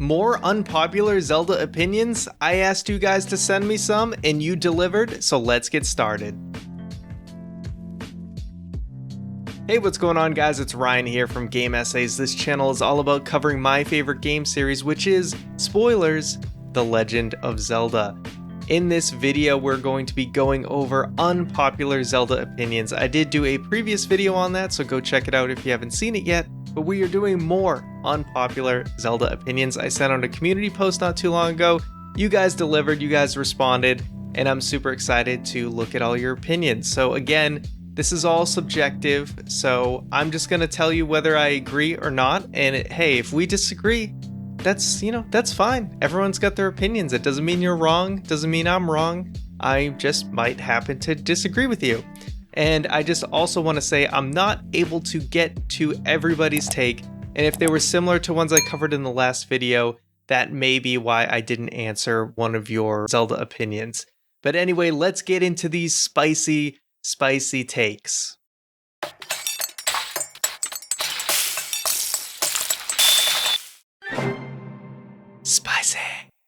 More unpopular Zelda opinions? I asked you guys to send me some, and you delivered, so let's get started. Hey, what's going on guys? It's Ryan here from Game Essays. This channel is all about covering my favorite game series, which is, spoilers, The Legend of Zelda. In this video, we're going to be going over unpopular Zelda opinions. I did do a previous video on that, so go check it out if you haven't seen it yet. But we are doing more unpopular Zelda opinions. I sent out a community post not too long ago. You guys delivered, you guys responded, and I'm super excited to look at all your opinions. So again, this is all subjective, so I'm just gonna tell you whether I agree or not. And hey, if we disagree, that's fine. Everyone's got their opinions. It doesn't mean you're wrong, doesn't mean I'm wrong. I just might happen to disagree with you. And I just also want to say I'm not able to get to everybody's take, and if they were similar to ones I covered in the last video, that may be why I didn't answer one of your Zelda opinions. But anyway, let's get into these spicy takes. Spicy.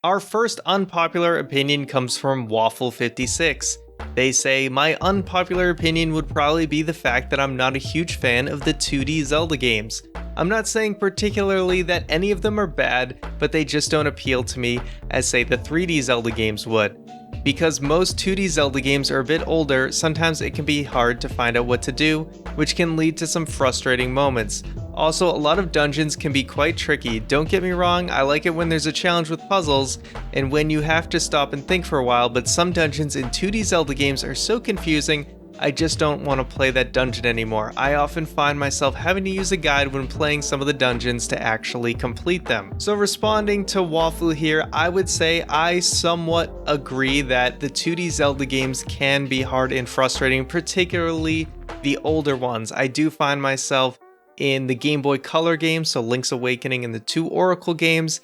Our first unpopular opinion comes from Waffle56. They say, my unpopular opinion would probably be the fact that I'm not a huge fan of the 2D Zelda games. I'm not saying particularly that any of them are bad, but they just don't appeal to me as say the 3D Zelda games would. Because most 2D Zelda games are a bit older, sometimes it can be hard to find out what to do, which can lead to some frustrating moments. Also, a lot of dungeons can be quite tricky. Don't get me wrong, I like it when there's a challenge with puzzles, and when you have to stop and think for a while, but some dungeons in 2D Zelda games are so confusing, I just don't want to play that dungeon anymore. I often find myself having to use a guide when playing some of the dungeons to actually complete them. So responding to Waffle here, I would say I somewhat agree that the 2D Zelda games can be hard and frustrating, particularly the older ones. I do find myself in the Game Boy Color games, so Link's Awakening and the 2 Oracle games,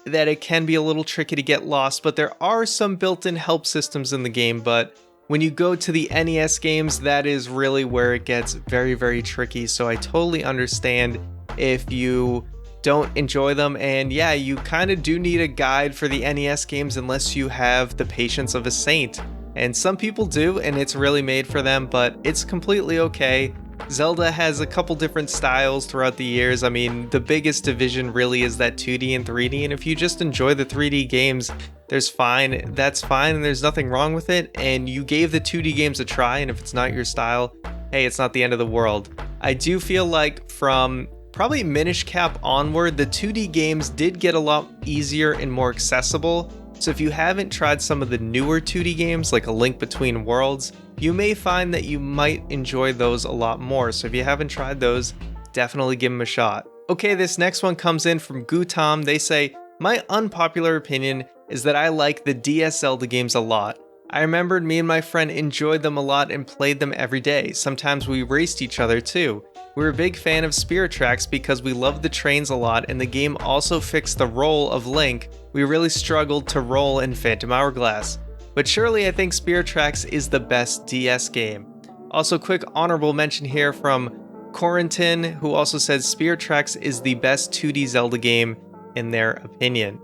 that it can be a little tricky to get lost, but there are some built-in help systems in the game. But when you go to the NES games, that is really where it gets very tricky, so I totally understand if you don't enjoy them. And yeah, you kind of do need a guide for the NES games unless you have the patience of a saint. And some people do, and it's really made for them, but it's completely okay. Zelda has a couple different styles throughout the years. I mean, the biggest division really is that 2D and 3D, and if you just enjoy the 3D games, that's fine, and there's nothing wrong with it, and you gave the 2D games a try, and if it's not your style, hey, it's not the end of the world. I do feel like from probably Minish Cap onward, the 2D games did get a lot easier and more accessible, so if you haven't tried some of the newer 2D games, like A Link Between Worlds, you may find that you might enjoy those a lot more. So if you haven't tried those, definitely give them a shot. Okay, this next one comes in from Gutam. They say, my unpopular opinion is that I like the DS Zelda games a lot. I remembered me and my friend enjoyed them a lot and played them every day. Sometimes we raced each other too. We were a big fan of Spirit Tracks because we loved the trains a lot, and the game also fixed the roll of Link. We really struggled to roll in Phantom Hourglass. But surely I think Spirit Tracks is the best DS game. Also, quick honorable mention here from Corentin, who also says Spirit Tracks is the best 2D Zelda game in their opinion.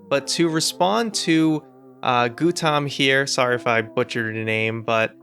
But to respond to Gutam here, sorry if I butchered your name, but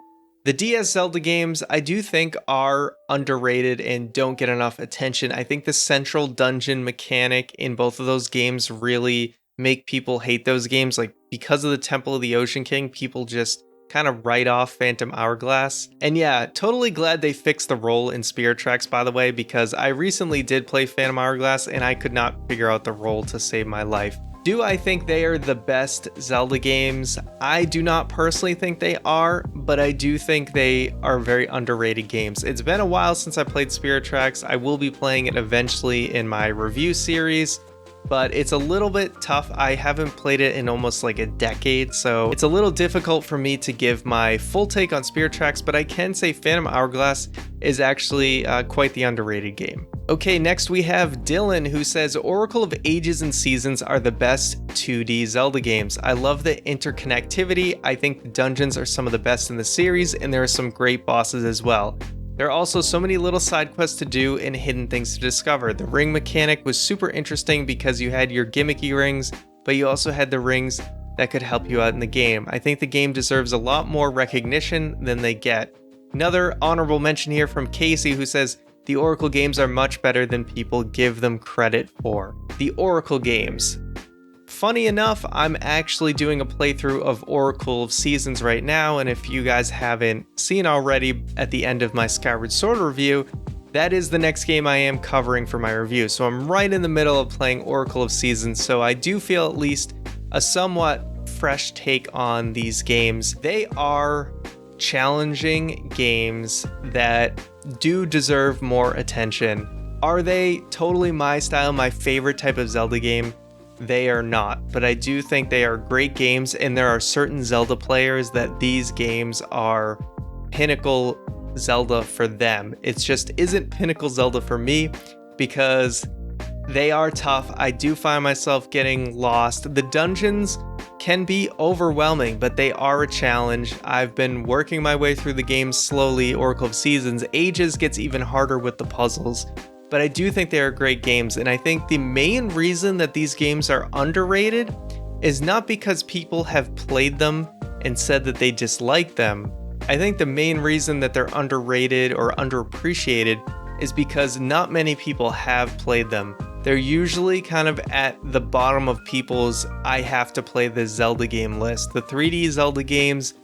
the DS Zelda games I do think are underrated and don't get enough attention. I think the central dungeon mechanic in both of those games really make people hate those games. Like, because of the Temple of the Ocean King, people just kind of write off Phantom Hourglass. And yeah, totally glad they fixed the roll in Spirit Tracks, by the way, because I recently did play Phantom Hourglass and I could not figure out the roll to save my life. Do I think they are the best Zelda games? I do not personally think they are, but I do think they are very underrated games. It's been a while since I played Spirit Tracks. I will be playing it eventually in my review series, but it's a little bit tough. I haven't played it in almost like a decade, so it's a little difficult for me to give my full take on Spirit Tracks, but I can say Phantom Hourglass is actually quite the underrated game. Okay, next we have Dylan, who says Oracle of Ages and Seasons are the best 2D Zelda games. I love the interconnectivity. I think the dungeons are some of the best in the series, and there are some great bosses as well. There are also so many little side quests to do and hidden things to discover. The ring mechanic was super interesting because you had your gimmicky rings, but you also had the rings that could help you out in the game. I think the game deserves a lot more recognition than they get. Another honorable mention here from Casey, who says, the Oracle games are much better than people give them credit for. The Oracle games. Funny enough, I'm actually doing a playthrough of Oracle of Seasons right now, and if you guys haven't seen already at the end of my Skyward Sword review, that is the next game I am covering for my review. So I'm right in the middle of playing Oracle of Seasons, so I do feel at least a somewhat fresh take on these games. They are challenging games that do deserve more attention. Are they totally my style, my favorite type of Zelda game? They are not, but I do think they are great games, and there are certain Zelda players that these games are pinnacle Zelda for them. It just isn't pinnacle Zelda for me because they are tough. I do find myself getting lost. The dungeons can be overwhelming, but they are a challenge. I've been working my way through the game slowly. Oracle of Seasons Ages gets even harder with the puzzles. But I do think they are great games, and I think the main reason that these games are underrated is not because people have played them and said that they dislike them. I think the main reason that they're underrated or underappreciated is because not many people have played them. They're usually kind of at the bottom of people's I have to play this Zelda game list. The 3D Zelda games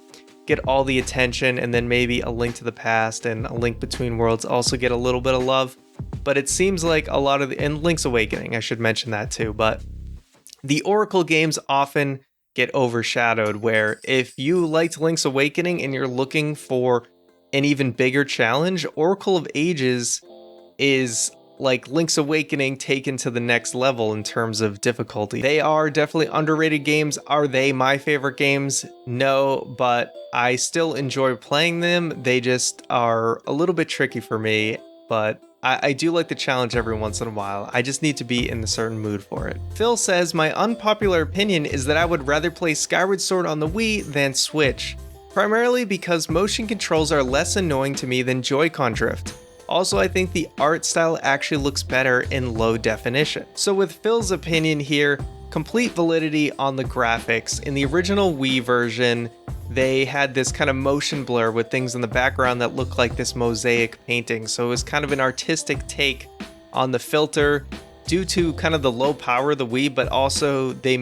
get all the attention, and then maybe A Link to the Past and A Link Between Worlds also get a little bit of love. But it seems like a lot of and Link's Awakening, I should mention that too, but the Oracle games often get overshadowed, where if you liked Link's Awakening and you're looking for an even bigger challenge, Oracle of Ages is like Link's Awakening taken to the next level in terms of difficulty. They are definitely underrated games. Are they my favorite games? No, but I still enjoy playing them. They just are a little bit tricky for me, but I do like the challenge every once in a while. I just need to be in a certain mood for it. Phil says, my unpopular opinion is that I would rather play Skyward Sword on the Wii than Switch, primarily because motion controls are less annoying to me than Joy-Con drift. Also, I think the art style actually looks better in low definition. So with Phil's opinion here, complete validity on the graphics. In the original Wii version, they had this kind of motion blur with things in the background that looked like this mosaic painting. So it was kind of an artistic take on the filter due to kind of the low power of the Wii, but also they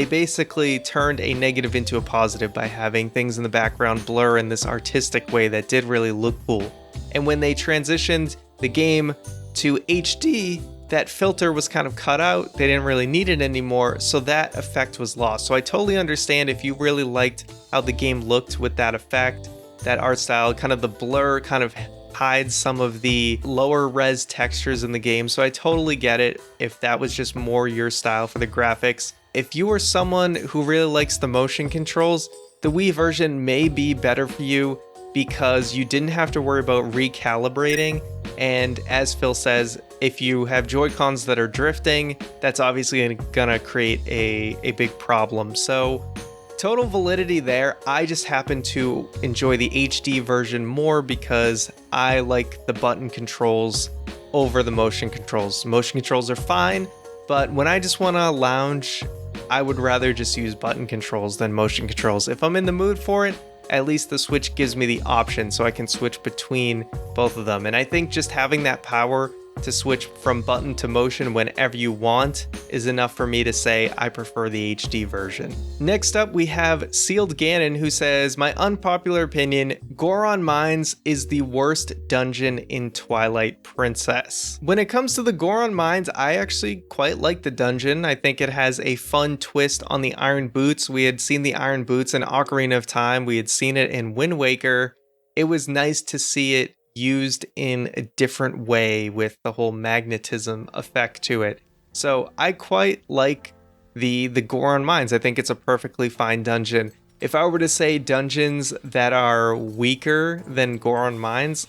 basically turned a negative into a positive by having things in the background blur in this artistic way that did really look cool. And when they transitioned the game to HD, that filter was kind of cut out. They didn't really need it anymore, so that effect was lost. So I totally understand if you really liked how the game looked with that effect, that art style, kind of the blur kind of hides some of the lower res textures in the game. So I totally get it if that was just more your style for the graphics. If you are someone who really likes the motion controls, the Wii version may be better for you because you didn't have to worry about recalibrating. And as Phil says, if you have Joy-Cons that are drifting, that's obviously gonna create a big problem. So total validity there. I just happen to enjoy the HD version more because I like the button controls over the motion controls. Motion controls are fine, but when I just wanna lounge, I would rather just use button controls than motion controls. If I'm in the mood for it, at least the Switch gives me the option so I can switch between both of them. And I think just having that power to switch from button to motion whenever you want is enough for me to say I prefer the HD version. Next up, we have Sealed Ganon, who says, my unpopular opinion, Goron Mines is the worst dungeon in Twilight Princess. When it comes to the Goron Mines, I actually quite like the dungeon. I think it has a fun twist on the Iron Boots. We had seen the Iron Boots in Ocarina of Time. We had seen it in Wind Waker. It was nice to see it used in a different way with the whole magnetism effect to it. So I quite like the Goron Mines. I think it's a perfectly fine dungeon. If I were to say dungeons that are weaker than Goron Mines,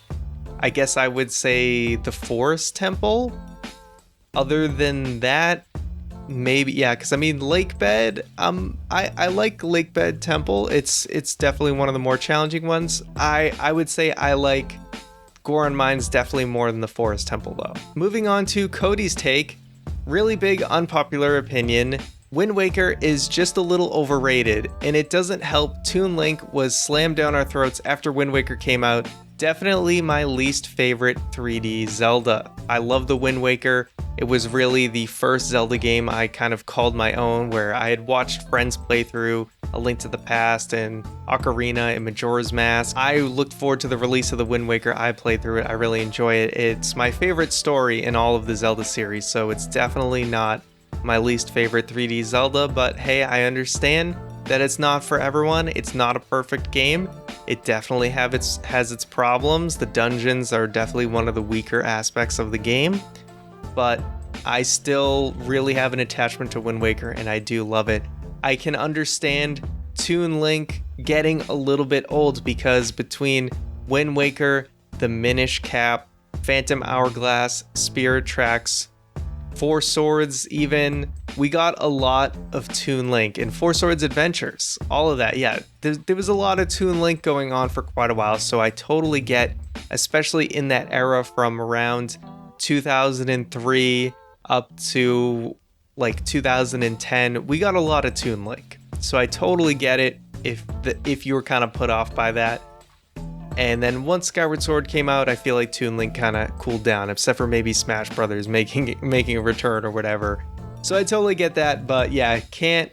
I guess I would say the Forest Temple. Other than that, maybe, yeah, because I mean, Lakebed, I like Lakebed Temple. It's definitely one of the more challenging ones. I would say I like Goron Mine's definitely more than the Forest Temple though. Moving on to Cody's take, really big unpopular opinion. Wind Waker is just a little overrated, and it doesn't help Toon Link was slammed down our throats after Wind Waker came out. Definitely my least favorite 3D Zelda. I love the Wind Waker. It was really the first Zelda game I kind of called my own, where I had watched friends play through A Link to the Past and Ocarina and Majora's Mask. I looked forward to the release of the Wind Waker. I played through it. I really enjoy it. It's my favorite story in all of the Zelda series, so it's definitely not my least favorite 3D Zelda, but hey, I understand that it's not for everyone. It's not a perfect game. It definitely has its problems. The dungeons are definitely one of the weaker aspects of the game, but I still really have an attachment to Wind Waker, and I do love it. I can understand Toon Link getting a little bit old, because between Wind Waker, the Minish Cap, Phantom Hourglass, Spirit Tracks, Four Swords even, we got a lot of Toon Link and Four Swords Adventures, all of that. Yeah, there was a lot of Toon Link going on for quite a while, so I totally get, especially in that era from around 2003 up to like 2010, we got a lot of Toon Link. So I totally get it if you were kind of put off by that. And then once Skyward Sword came out, I feel like Toon Link kind of cooled down, except for maybe Smash Brothers making a return or whatever. So I totally get that, but yeah, can't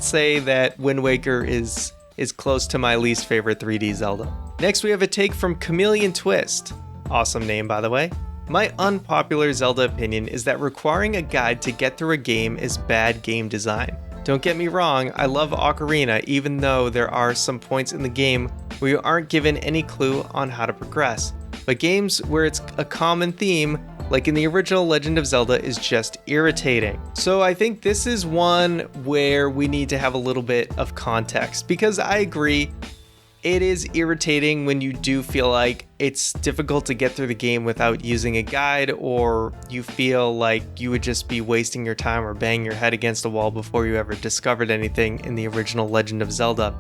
say that Wind Waker is close to my least favorite 3D Zelda. Next, we have a take from Chameleon Twist. Awesome name, by the way. My unpopular Zelda opinion is that requiring a guide to get through a game is bad game design. Don't get me wrong, I love Ocarina, even though there are some points in the game where you aren't given any clue on how to progress. But games where it's a common theme, like in the original Legend of Zelda, is just irritating. So I think this is one where we need to have a little bit of context, because I agree, it is irritating when you do feel like it's difficult to get through the game without using a guide, or you feel like you would just be wasting your time or bang your head against a wall before you ever discovered anything in the original Legend of Zelda.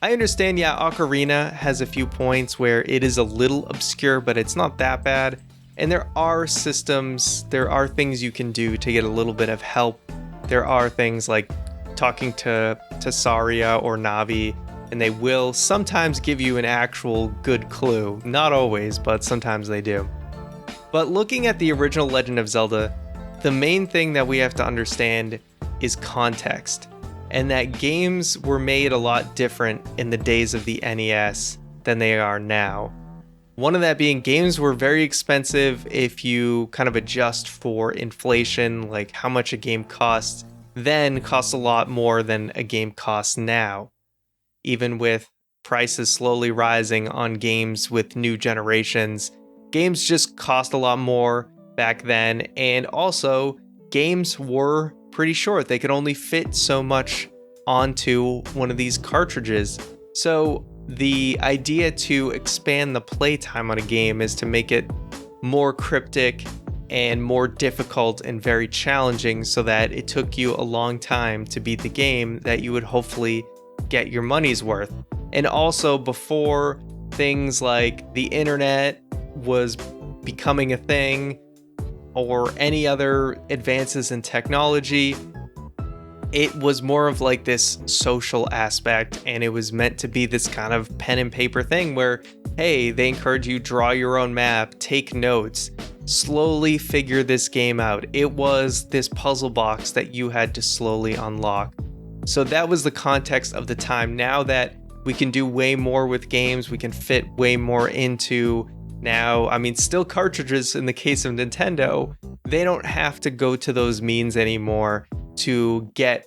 I understand, yeah, Ocarina has a few points where it is a little obscure, but it's not that bad. And there are things you can do to get a little bit of help. There are things like talking to Saria or Navi, and they will sometimes give you an actual good clue. Not always, but sometimes they do. But looking at the original Legend of Zelda, the main thing that we have to understand is context, and that games were made a lot different in the days of the NES than they are now. One of that being, games were very expensive if you kind of adjust for inflation, like how much a game costs then costs a lot more than a game costs now. Even with prices slowly rising on games with new generations, games just cost a lot more back then, and also games were pretty short. They could only fit so much onto one of these cartridges. So the idea to expand the playtime on a game is to make it more cryptic and more difficult and very challenging, so that it took you a long time to beat the game that you would hopefully get your money's worth. And also, before things like the internet was becoming a thing or any other advances in technology, it was more of like this social aspect, and it was meant to be this kind of pen and paper thing where, hey, they encourage you draw your own map, take notes, slowly figure this game out. It was this puzzle box that you had to slowly unlock. So that was the context of the time. Now that we can do way more with games, we can fit way more into now, I mean, still cartridges in the case of Nintendo, they don't have to go to those means anymore to get,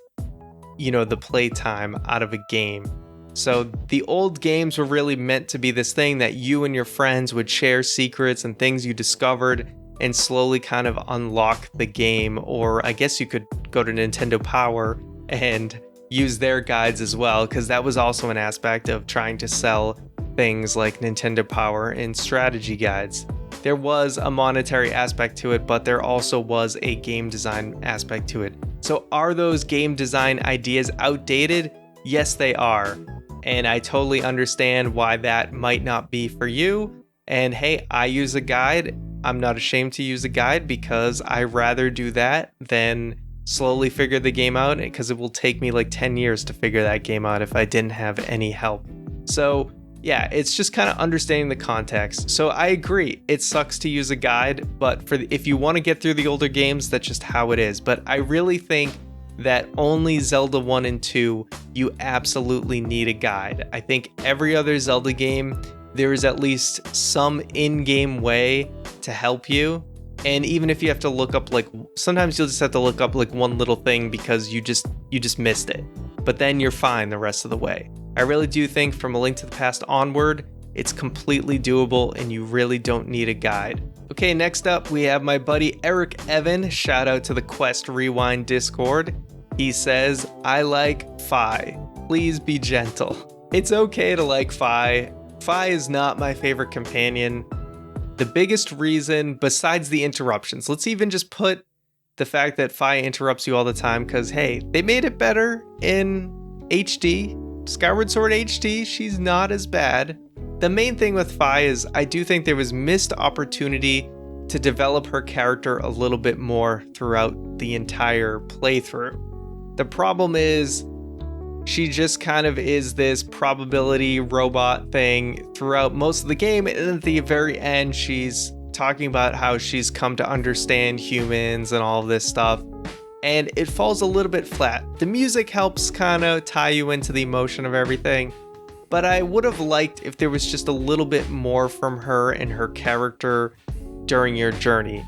the playtime out of a game. So the old games were really meant to be this thing that you and your friends would share secrets and things you discovered and slowly kind of unlock the game. Or I guess you could go to Nintendo Power and use their guides as well, because that was also an aspect of trying to sell things like Nintendo Power and strategy guides. There was a monetary aspect to it, but there also was a game design aspect to it. So are those game design ideas outdated? Yes, they are. And I totally understand why that might not be for you. And hey, I use a guide. I'm not ashamed to use a guide because I rather do that than slowly figure the game out, because it will take me like 10 years to figure that game out if I didn't have any help. So yeah, it's just kind of understanding the context. So I agree, it sucks to use a guide, but if you want to get through the older games, that's just how it is. But I really think that only Zelda 1 and 2, you absolutely need a guide. I think every other Zelda game, there is at least some in-game way to help you. And even if you have to look up, like, sometimes you'll just have to look up like one little thing because you just missed it. But then you're fine the rest of the way. I really do think from A Link to the Past onward, it's completely doable and you really don't need a guide. Okay, next up we have my buddy Eric Evan. Shout out to the Quest Rewind Discord. He says, I like Fi. Please be gentle. It's okay to like Fi. Fi is not my favorite companion. The biggest reason, besides the interruptions, let's even just put the fact that Fi interrupts you all the time, because hey, they made it better in HD. Skyward Sword HD, she's not as bad. The main thing with Fi is I do think there was missed opportunity to develop her character a little bit more throughout the entire playthrough. The problem is she just kind of is this probability robot thing throughout most of the game, and at the very end she's talking about how she's come to understand humans and all of this stuff, and it falls a little bit flat. The music helps kind of tie you into the emotion of everything, but I would have liked if there was just a little bit more from her and her character during your journey.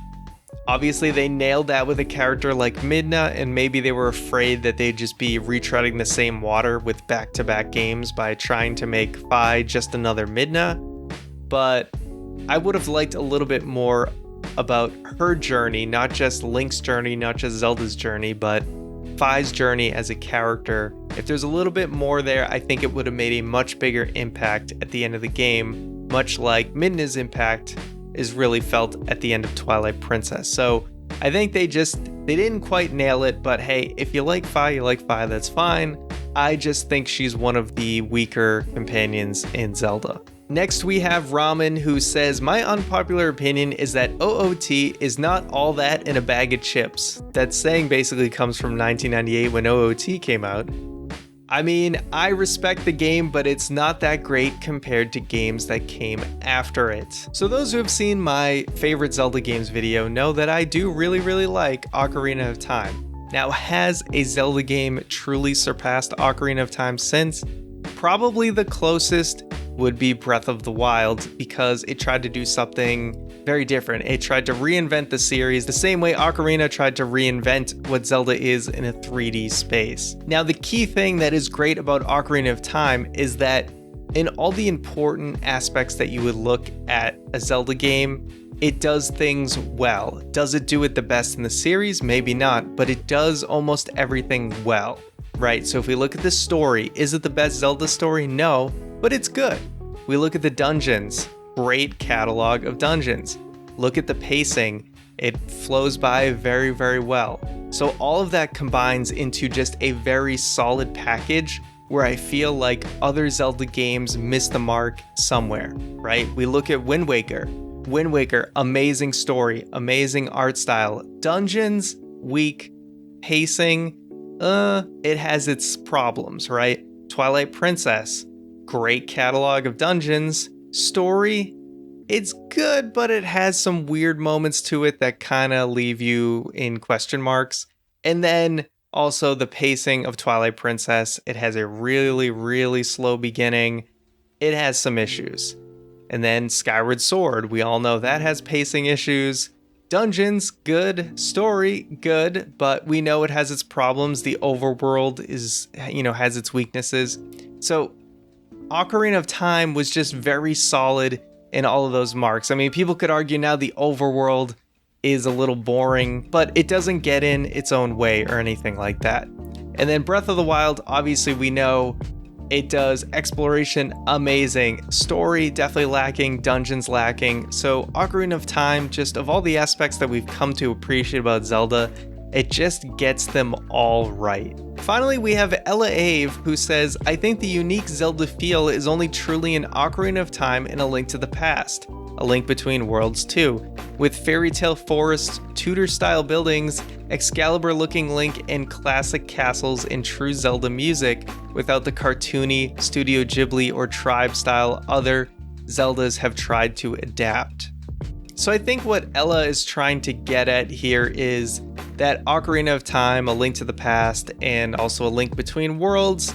Obviously, they nailed that with a character like Midna, and maybe they were afraid that they'd just be retreading the same water with back-to-back games by trying to make Fi just another Midna. But I would have liked a little bit more about her journey, not just Link's journey, not just Zelda's journey, but Fi's journey as a character. If there's a little bit more there, I think it would have made a much bigger impact at the end of the game, much like Midna's impact is really felt at the end of Twilight Princess. So I think they didn't quite nail it, but hey, if you like Fi, that's fine. I just think she's one of the weaker companions in Zelda. Next we have Ramen, who says, my unpopular opinion is that OOT is not all that in a bag of chips. That saying basically comes from 1998 when OOT came out. I mean, I respect the game, but it's not that great compared to games that came after it. So those who have seen my favorite Zelda games video know that I do really like Ocarina of Time. Now, has a Zelda game truly surpassed Ocarina of Time since? Probably the closest would be Breath of the Wild, because it tried to do something very different. It tried to reinvent the series the same way Ocarina tried to reinvent what Zelda is in a 3D space. Now, the key thing that is great about Ocarina of Time is that in all the important aspects that you would look at a Zelda game, it does things well. Does it do it the best in the series? Maybe not, but it does almost everything well, right? So if we look at the story, is it the best Zelda story? No, but it's good. We look at the dungeons. Great catalog of dungeons. Look at the pacing. It flows by very well. So all of that combines into just a very solid package where I feel like other Zelda games miss the mark somewhere, right? We look at Wind Waker. Wind Waker, amazing story, amazing art style. Dungeons, weak. Pacing, it has its problems, right? Twilight Princess, great catalog of dungeons. Story, it's good, but it has some weird moments to it that kind of leave you in question marks. And then also the pacing of Twilight Princess, it has a really slow beginning. It has some issues. And then Skyward Sword, we all know that has pacing issues. Dungeons, good. Story, good, but we know it has its problems. The overworld has its weaknesses. So Ocarina of Time was just very solid in all of those marks. I mean, people could argue now the overworld is a little boring, but it doesn't get in its own way or anything like that. And then Breath of the Wild, obviously we know it does exploration amazing, story definitely lacking, dungeons lacking. So Ocarina of Time, just of all the aspects that we've come to appreciate about Zelda, it just gets them all right. Finally, we have Ella Ave, who says, I think the unique Zelda feel is only truly in Ocarina of Time and A Link to the Past. A Link Between Worlds 2, with fairy tale forests, Tudor-style buildings, Excalibur-looking Link, and classic castles in true Zelda music, without the cartoony, Studio Ghibli or Tribe-style other Zeldas have tried to adapt. So I think what Ella is trying to get at here is that Ocarina of Time, A Link to the Past, and also A Link Between Worlds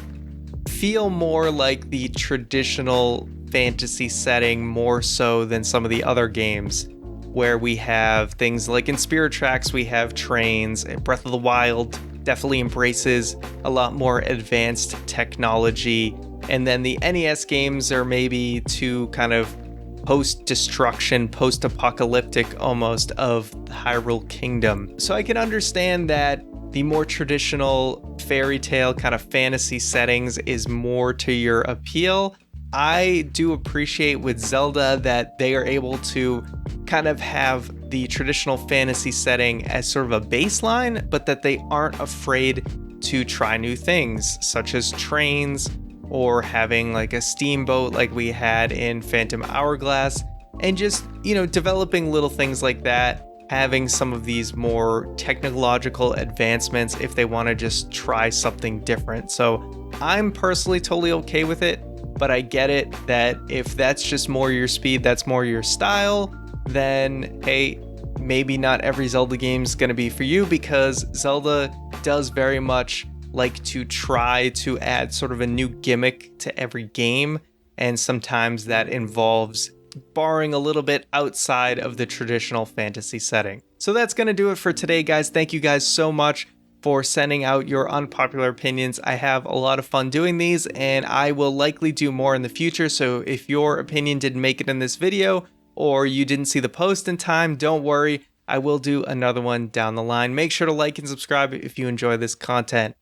feel more like the traditional fantasy setting more so than some of the other games, where we have things like in Spirit Tracks we have trains, and Breath of the Wild definitely embraces a lot more advanced technology, and then the NES games are maybe too kind of post-destruction, post-apocalyptic almost of the Hyrule Kingdom. So I can understand that the more traditional fairy tale kind of fantasy settings is more to your appeal. I do appreciate with Zelda that they are able to kind of have the traditional fantasy setting as sort of a baseline, but that they aren't afraid to try new things, such as trains or having like a steamboat like we had in Phantom Hourglass, and just, developing little things like that, having some of these more technological advancements if they want to just try something different. So I'm personally totally okay with it, but I get it that if that's just more your speed, that's more your style, then hey, maybe not every Zelda game is going to be for you, because Zelda does very much like to try to add sort of a new gimmick to every game, and sometimes that involves borrowing a little bit outside of the traditional fantasy setting. So that's going to do it for today, guys. Thank you guys so much for sending out your unpopular opinions. I have a lot of fun doing these, and I will likely do more in the future. So if your opinion didn't make it in this video, or you didn't see the post in time, don't worry, I will do another one down the line. Make sure to like and subscribe if you enjoy this content.